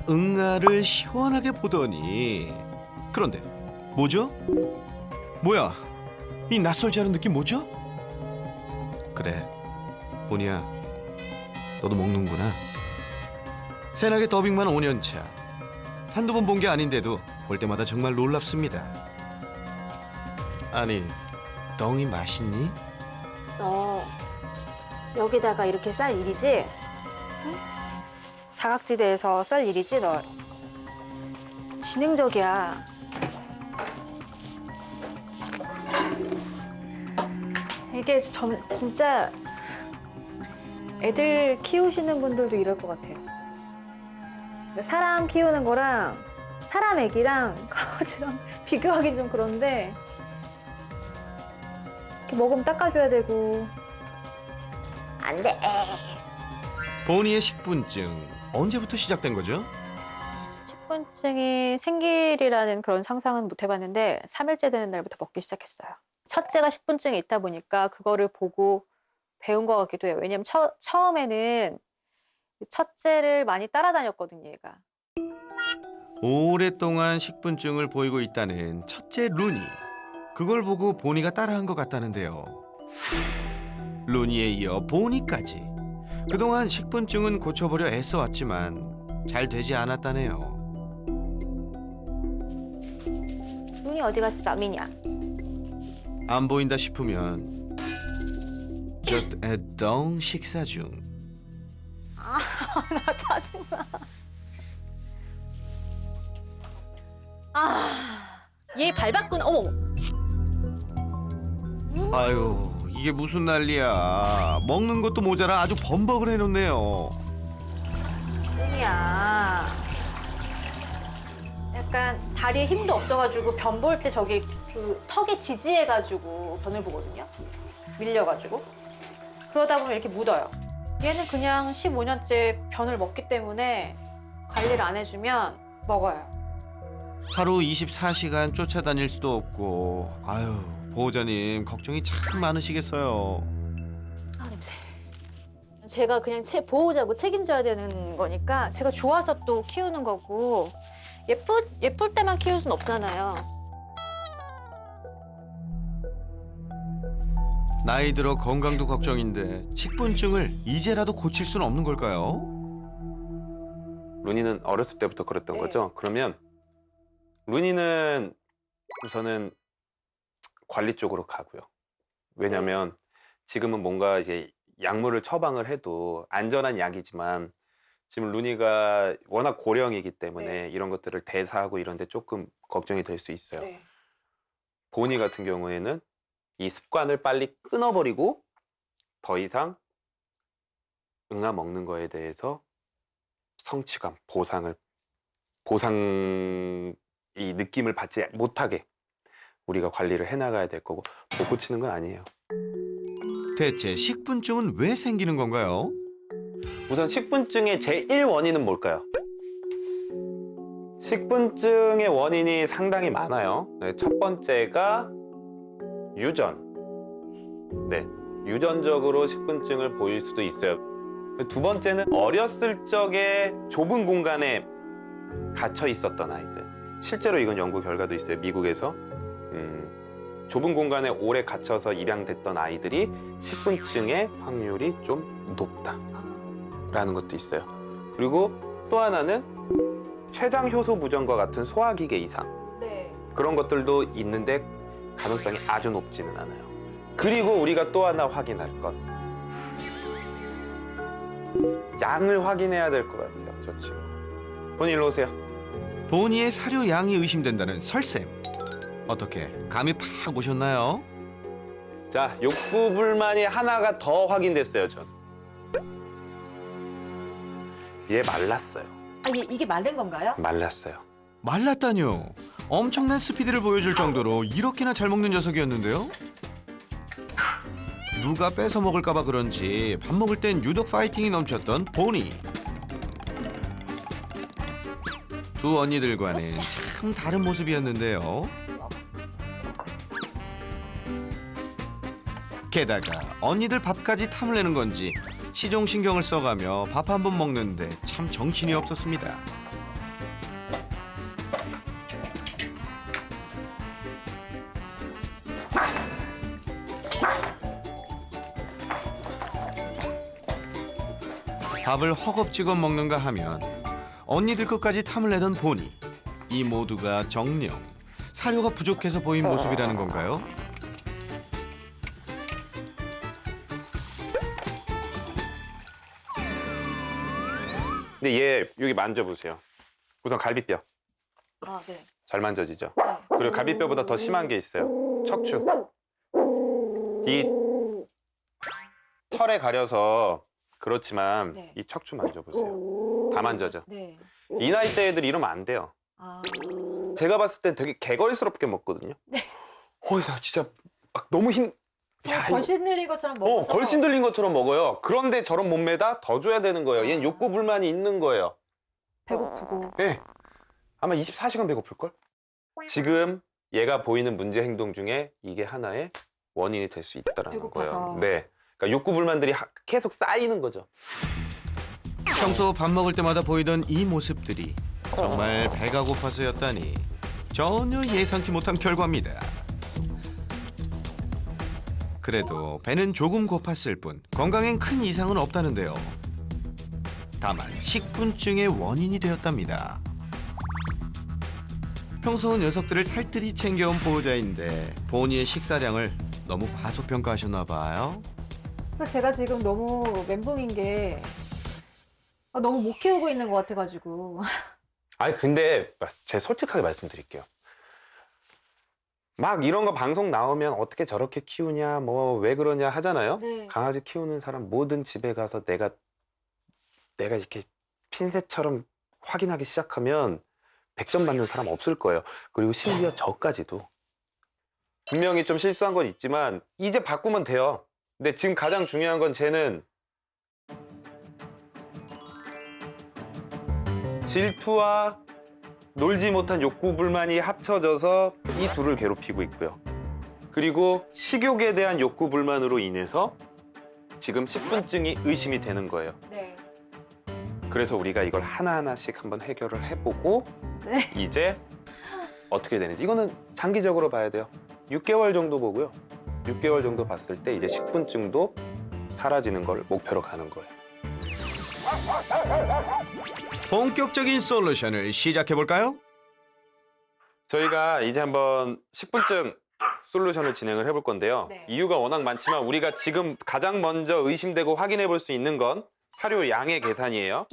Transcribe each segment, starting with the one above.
응아를 시원하게 보더니 그런데 뭐죠? 뭐야? 이 낯설지 않은 느낌 뭐죠? 그래, 보니야, 너도 먹는구나. 새나게 더빙만 5년 차. 한두 번 본 게 아닌데도 볼 때마다 정말 놀랍습니다. 아니, 덩이 맛있니? 너 여기다가 이렇게 쌀 일이지? 응? 사각지대에서 쌀 일이지? 너 지능적이야. 이게 진짜 애들 키우시는 분들도 이럴 것 같아요. 그러니까 사람 키우는 거랑 사람 애기랑 강아지랑 비교하긴 좀 그런데 이렇게 먹으면 닦아줘야 되고 안 돼. 보니의 식분증 언제부터 시작된 거죠? 식분증이 생길이라는 그런 상상은 못 해봤는데 3일째 되는 날부터 먹기 시작했어요. 첫째가 식분증이 있다 보니까 그거를 보고 배운 것 같기도 해요. 왜냐면 처음에는 첫째를 많이 따라다녔거든요, 얘가. 오랫동안 식분증을 보이고 있다는 첫째 루니. 그걸 보고 보니가 따라한 것 같다는데요. 루니에 이어 보니까지. 그동안 식분증은 고쳐보려 애써왔지만 잘 되지 않았다네요. 눈이 어디 갔어, 미니야? 안 보인다 싶으면 just at dawn 식사 중. 나 짜증나. 얘 밟았구나. 어머. 아유, 이게 무슨 난리야. 먹는 것도 모자라 아주 범벅을 해놓네요. 눈이야. 약간 다리에 힘도 없어가지고 변 볼 때 저기 그 턱에 지지해가지고 변을 보거든요. 밀려가지고. 그러다 보면 이렇게 묻어요. 얘는 그냥 15년째 변을 먹기 때문에 관리를 안 해주면 먹어요. 하루 24시간 쫓아다닐 수도 없고. 아유, 보호자님 걱정이 참 많으시겠어요. 아, 냄새. 제가 그냥 보호자고 책임져야 되는 거니까 제가 좋아서 또 키우는 거고 예쁠 때만 키울 순 없잖아요. 나이 들어 건강도 걱정인데 식분증을 이제라도 고칠 수는 없는 걸까요? 루니는 어렸을 때부터 그랬던 네. 거죠? 그러면 루니는 우선은 관리 쪽으로 가고요. 왜냐하면 지금은 뭔가 이제 약물을 처방을 해도 안전한 약이지만 지금 루니가 워낙 고령이기 때문에 네. 이런 것들을 대사하고 이런 데 조금 걱정이 될 수 있어요. 네. 보니 같은 경우에는 이 습관을 빨리 끊어버리고 더 이상 응아 먹는 거에 대해서 성취감, 이 느낌을 받지 못하게 우리가 관리를 해나가야 될 거고 못 고치는 건 아니에요. 대체 식분증은 왜 생기는 건가요? 우선 식분증의 제1원인은 뭘까요? 식분증의 원인이 상당히 많아요. 네, 첫 번째가 유전. 네, 유전적으로 식분증을 보일 수도 있어요. 두 번째는 어렸을 적에 좁은 공간에 갇혀 있었던 아이들. 실제로 이건 연구 결과도 있어요. 미국에서 좁은 공간에 오래 갇혀서 입양됐던 아이들이 식분증의 확률이 좀 높다라는 것도 있어요. 그리고 또 하나는 췌장 효소 부전과 같은 소화기계 이상. 네. 그런 것들도 있는데 가능성이 아주 높지는 않아요. 그리고 우리가 또 하나 확인할 건 양을 확인해야 될 것 같아요. 저 친구. 본인 일로 오세요. 보니의 사료 양이 의심된다는 설쌤. 어떻게 감이 팍 오셨나요? 자, 욕구 불만이 하나가 더 확인됐어요. 전. 얘 말랐어요. 이게 마른 건가요? 말랐어요. 말랐다뇨. 엄청난 스피드를 보여줄 정도로 이렇게나 잘 먹는 녀석이었는데요. 누가 뺏어 먹을까 봐 그런지 밥 먹을 땐 유독 파이팅이 넘쳤던 보니. 두 언니들과는 참 다른 모습이었는데요. 게다가 언니들 밥까지 탐을 내는 건지 시종신경을 써가며 밥 한 번 먹는데 참 정신이 없었습니다. 밥을 허겁지겁 먹는가 하면 언니들 것까지 탐을 내던 보니 이 모두가 정녕 사료가 부족해서 보인 모습이라는 건가요? 근데 얘 여기 만져보세요. 우선 갈비뼈. 아, 네. 잘 만져지죠? 네. 그리고 갈비뼈보다 더 심한 게 있어요. 척추. 이 털에 가려서 그렇지만 네. 이 척추 만져보세요. 다 만져져. 네. 이 나이대 애들 이러면 안 돼요. 아, 제가 봤을 때 되게 개걸스럽게 먹거든요. 네. 나 진짜 막 너무 야, 이거- 걸신 들린 것처럼 먹어서. 걸신 들린 것처럼 먹어요. 그런데 저런 몸매다 더 줘야 되는 거예요. 얘는 욕구 불만이 있는 거예요. 배고프고. 네. 아마 24시간 배고플걸? 지금 얘가 보이는 문제 행동 중에 이게 하나의 원인이 될 수 있다는 배고파서. 거예요. 네. 그러니까 욕구 불만들이 계속 쌓이는 거죠. 평소 밥 먹을 때마다 보이던 이 모습들이 정말 배가 고파서였다니 전혀 예상치 못한 결과입니다. 그래도 배는 조금 고팠을 뿐 건강엔 큰 이상은 없다는데요. 다만 식분증의 원인이 되었답니다. 평소 녀석들을 살뜰히 챙겨온 보호자인데 보니의 식사량을 너무 과소평가하셨나 봐요. 그러니까 제가 지금 너무 멘붕인 게 너무 못 키우고 있는 것 같아가지고. 아니 근데 제가 솔직하게 말씀드릴게요. 막 이런 거 방송 나오면 어떻게 저렇게 키우냐 뭐 왜 그러냐 하잖아요. 네. 강아지 키우는 사람 모든 집에 가서 내가 이렇게 핀셋처럼 확인하기 시작하면 100점 받는 사람 없을 거예요. 그리고 심지어 저까지도 분명히 좀 실수한 건 있지만 이제 바꾸면 돼요. 근데 지금 가장 중요한 건 쟤는 질투와 놀지 못한 욕구 불만이 합쳐져서 이 둘을 괴롭히고 있고요. 그리고 식욕에 대한 욕구 불만으로 인해서 지금 식분증이 의심이 되는 거예요. 네. 그래서 우리가 이걸 하나하나씩 한번 해결을 해보고 네. 이제 어떻게 되는지 이거는 장기적으로 봐야 돼요. 6개월 정도 보고요. 6개월 정도 봤을 때 이제 식분증도 사라지는 걸 목표로 가는 거예요. 본격적인 솔루션을 시작해볼까요? 저희가 이제 한번 식분증 솔루션을 진행을 해볼 건데요. 네. 이유가 워낙 많지만 우리가 지금 가장 먼저 의심되고 확인해 볼 수 있는 건 사료 양의 계산이에요.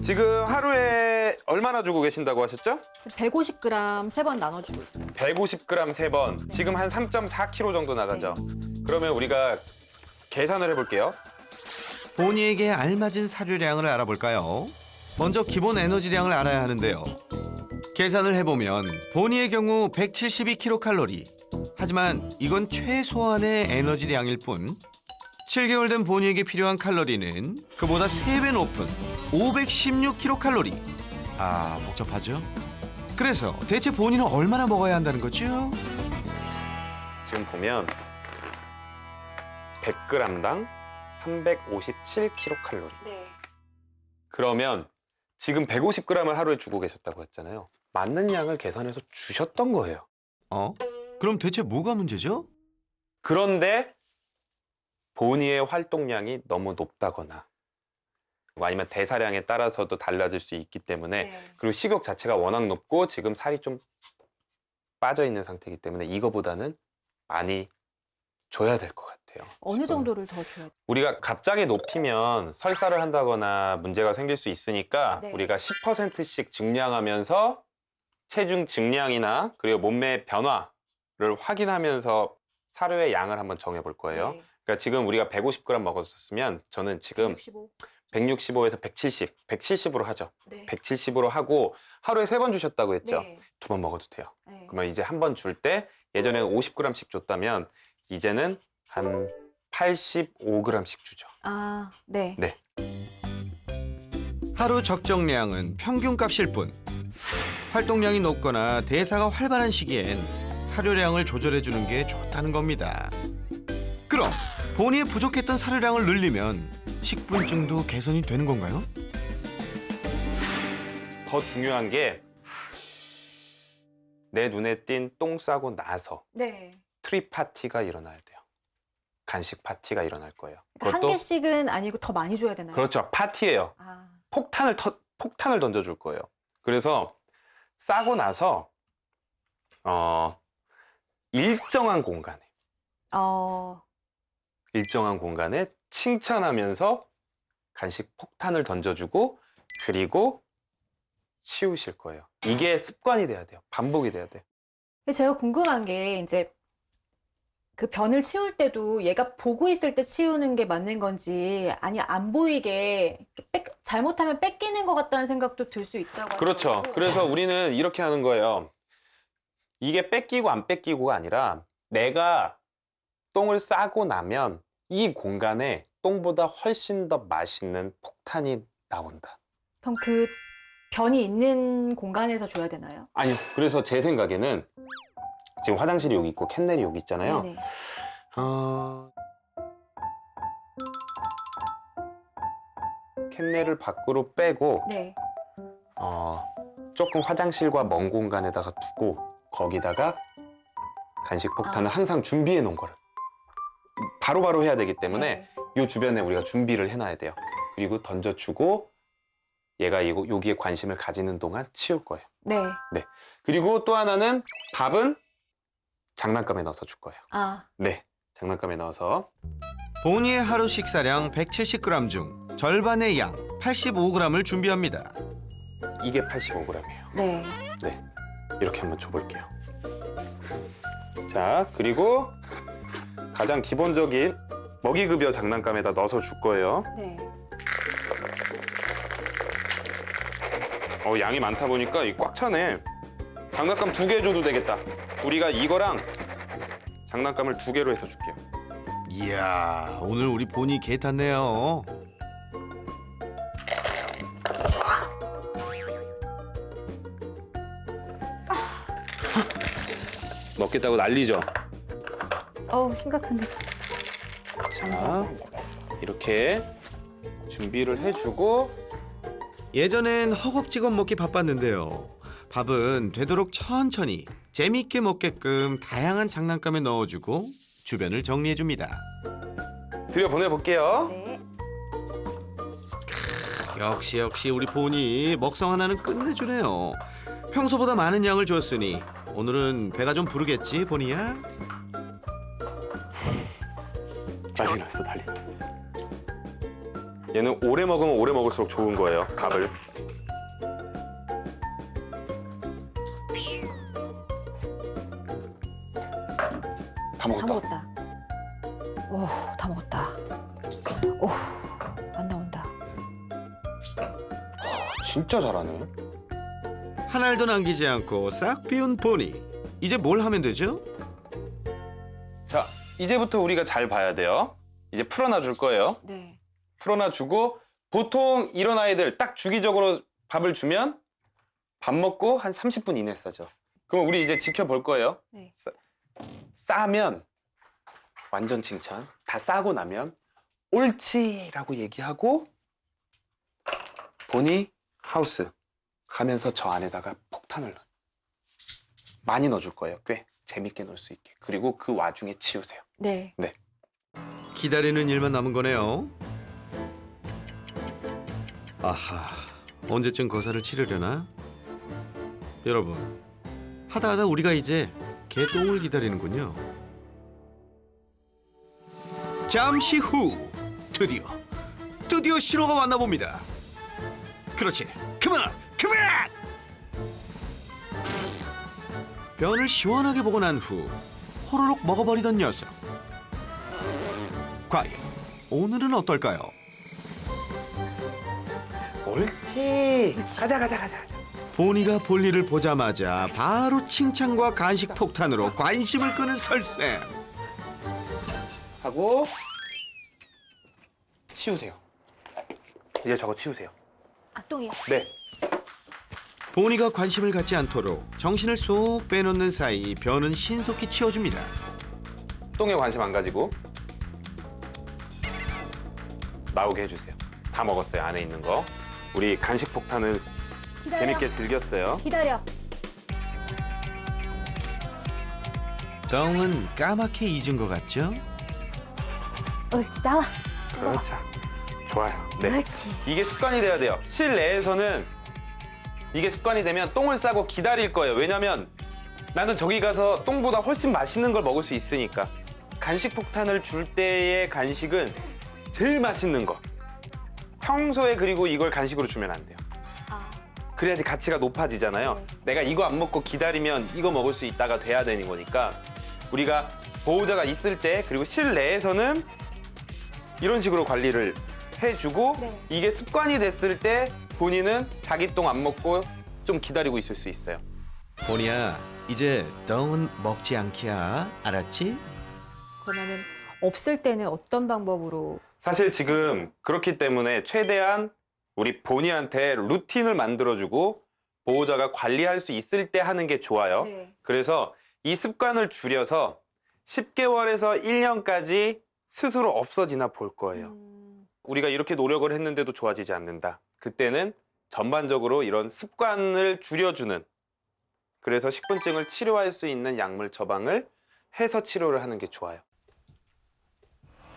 지금 하루에 얼마나 주고 계신다고 하셨죠? 150g 3번 나눠주고 있어요. 150g 3번. 지금 한 3.4kg 정도 나가죠. 그러면 우리가 계산을 해볼게요. 보니에게 알맞은 사료량을 알아볼까요? 먼저 기본 에너지량을 알아야 하는데요. 계산을 해보면 보니의 경우 172kcal. 하지만 이건 최소한의 에너지량일 뿐 7개월 된 보니에게 필요한 칼로리는 그보다 3배 높은 516kcal. 아, 복잡하죠? 그래서 대체 보니는 얼마나 먹어야 한다는 거죠? 지금 보면 100g당 357kcal. 네. 그러면 지금 150g을 하루에 주고 계셨다고 했잖아요. 맞는 양을 계산해서 주셨던 거예요. 그럼 대체 뭐가 문제죠? 그런데 보니의 활동량이 너무 높다거나 아니면 대사량에 따라서도 달라질 수 있기 때문에 네. 그리고 식욕 자체가 워낙 높고 지금 살이 좀 빠져 있는 상태이기 때문에 이거보다는 많이 줘야 될 것 같아요. 어느 지금. 정도를 더 줘야 돼요? 우리가 갑자기 높이면 설사를 한다거나 문제가 생길 수 있으니까 네. 우리가 10%씩 증량하면서 체중 증량이나 그리고 몸매 변화를 확인하면서 사료의 양을 한번 정해 볼 거예요. 네. 그러니까 지금 우리가 150g 먹었었으면 저는 지금 65. 165에서 170, 170으로 하죠. 네. 170으로 하고 하루에 3번 주셨다고 했죠. 네. 2번 먹어도 돼요. 네. 그러면 이제 한 번 줄 때 예전에는 50g씩 줬다면 이제는 한 85g씩 주죠. 아, 네. 네. 하루 적정량은 평균값일 뿐 활동량이 높거나 대사가 활발한 시기엔 사료량을 조절해 주는 게 좋다는 겁니다. 그럼 보니의 부족했던 사료량을 늘리면 식분증도 개선이 되는 건가요? 더 중요한 게 내 눈에 띈 똥 싸고 나서 네. 트리 파티가 일어나야 돼요. 간식 파티가 일어날 거예요. 한 개씩은 아니고 더 많이 줘야 되나요? 그렇죠. 파티예요. 아, 폭탄을 던져줄 거예요. 그래서 싸고 나서 일정한 공간에 칭찬하면서 간식 폭탄을 던져주고 그리고 치우실 거예요. 이게 습관이 돼야 돼요. 반복이 돼야 돼요. 제가 궁금한 게 이제 그 변을 치울 때도 얘가 보고 있을 때 치우는 게 맞는 건지 아니 안 보이게 잘못하면 뺏기는 것 같다는 생각도 들 수 있다고 그렇죠. 하더라고요. 그래서 우리는 이렇게 하는 거예요. 이게 뺏기고 안 뺏기고가 아니라 내가 똥을 싸고 나면 이 공간에 똥보다 훨씬 더 맛있는 폭탄이 나온다. 그럼 그 변이 있는 공간에서 줘야 되나요? 아니요. 그래서 제 생각에는 지금 화장실이 여기 있고 캔넬이 여기 있잖아요. 네네. 캔넬을 밖으로 빼고 네. 조금 화장실과 먼 공간에다가 두고 거기다가 간식 폭탄을 항상 준비해 놓은 거를 바로바로 해야 되기 때문에 이 주변에 우리가 준비를 해놔야 돼요. 그리고 던져주고 얘가 여기에 관심을 가지는 동안 치울 거예요. 네. 그리고 또 하나는 밥은 장난감에 넣어서 줄 거예요. 아, 네, 장난감에 넣어서. 보니의 하루 식사량 170g 중 절반의 양 85g을 준비합니다. 이게 85g이에요. 네. 네, 이렇게 한번 줘볼게요. 자, 그리고 가장 기본적인 먹이급여 장난감에다 넣어서 줄 거예요. 네. 양이 많다 보니까 이 꽉 차네. 장난감 2개 줘도 되겠다. 우리가 이거랑 장난감을 2개로 해서 줄게요. 이야, 오늘 우리 보니 개 탔네요. 먹겠다고 난리죠? 어우, 심각한데. 자, 이렇게 준비를 해주고 예전엔 허겁지겁 먹기 바빴는데요. 밥은 되도록 천천히 재미있게 먹게끔 다양한 장난감에 넣어주고 주변을 정리해줍니다. 들여보내볼게요. 네. 역시 우리 보니 먹성 하나는 끝내주네요. 평소보다 많은 양을 줬으니 오늘은 배가 좀 부르겠지, 보니야? 난리 났어. 얘는 오래 먹으면 오래 먹을수록 좋은 거예요, 밥을. 다 다 먹었다. 먹었다. 오, 다 먹었다. 오, 안 나온다. 진짜 잘하네. 한 알도 남기지 않고 싹 비운 보니. 이제 뭘 하면 되죠? 자, 이제부터 우리가 잘 봐야 돼요. 이제 풀어놔 줄 거예요. 네. 풀어놔 주고 보통 이런 아이들 딱 주기적으로 밥을 주면 밥 먹고 한 30분 이내 싸죠. 그럼 우리 이제 지켜볼 거예요. 네. 싸면 완전 칭찬. 다 싸고 나면 옳지라고 얘기하고 보니 하우스 하면서 저 안에다가 폭탄을 많이 넣어줄 거예요. 꽤 재밌게 놀 수 있게. 그리고 그 와중에 치우세요. 네. 기다리는 일만 남은 거네요. 아하, 언제쯤 거사를 치르려나? 여러분, 하다 우리가 이제 개똥을 기다리는군요. 잠시 후 드디어 신호가 왔나 봅니다. 그렇지, 그만! 변을 시원하게 보고 난 후 호로록 먹어버리던 녀석. 과연 오늘은 어떨까요? 옳지. 가자. 보니가 볼일을 보자마자 바로 칭찬과 간식 폭탄으로 관심을 끄는 설쌤. 하고 치우세요. 이제 저거 치우세요. 아, 똥이요? 네. 보니가 관심을 갖지 않도록 정신을 쏙 빼놓는 사이 변은 신속히 치워줍니다. 똥에 관심 안 가지고 나오게 해주세요. 다 먹었어요, 안에 있는 거. 우리 간식 폭탄을 재밌게 즐겼어요. 기다려. 덩은 까맣게 잊은 것 같죠? 옳지, 나와. 그렇죠. 좋아요. 네. 옳지. 이게 습관이 돼야 돼요. 실내에서는 이게 습관이 되면 똥을 싸고 기다릴 거예요. 왜냐면 나는 저기 가서 똥보다 훨씬 맛있는 걸 먹을 수 있으니까. 간식 폭탄을 줄 때의 간식은 제일 맛있는 거. 평소에 그리고 이걸 간식으로 주면 안 돼요. 아, 그래야지 가치가 높아지잖아요. 네. 내가 이거 안 먹고 기다리면 이거 먹을 수 있다가 돼야 되는 거니까 우리가 보호자가 있을 때 그리고 실내에서는 이런 식으로 관리를 해주고 네. 이게 습관이 됐을 때 본인은 자기 똥 안 먹고 좀 기다리고 있을 수 있어요. 보니야, 이제 덩은 먹지 않기야. 알았지? 그러면은 없을 때는 어떤 방법으로? 사실 지금 그렇기 때문에 최대한 우리 보니한테 루틴을 만들어주고 보호자가 관리할 수 있을 때 하는 게 좋아요. 네. 그래서 이 습관을 줄여서 10개월에서 1년까지 스스로 없어지나 볼 거예요. 우리가 이렇게 노력을 했는데도 좋아지지 않는다. 그때는 전반적으로 이런 습관을 줄여주는, 그래서 식분증을 치료할 수 있는 약물 처방을 해서 치료를 하는 게 좋아요.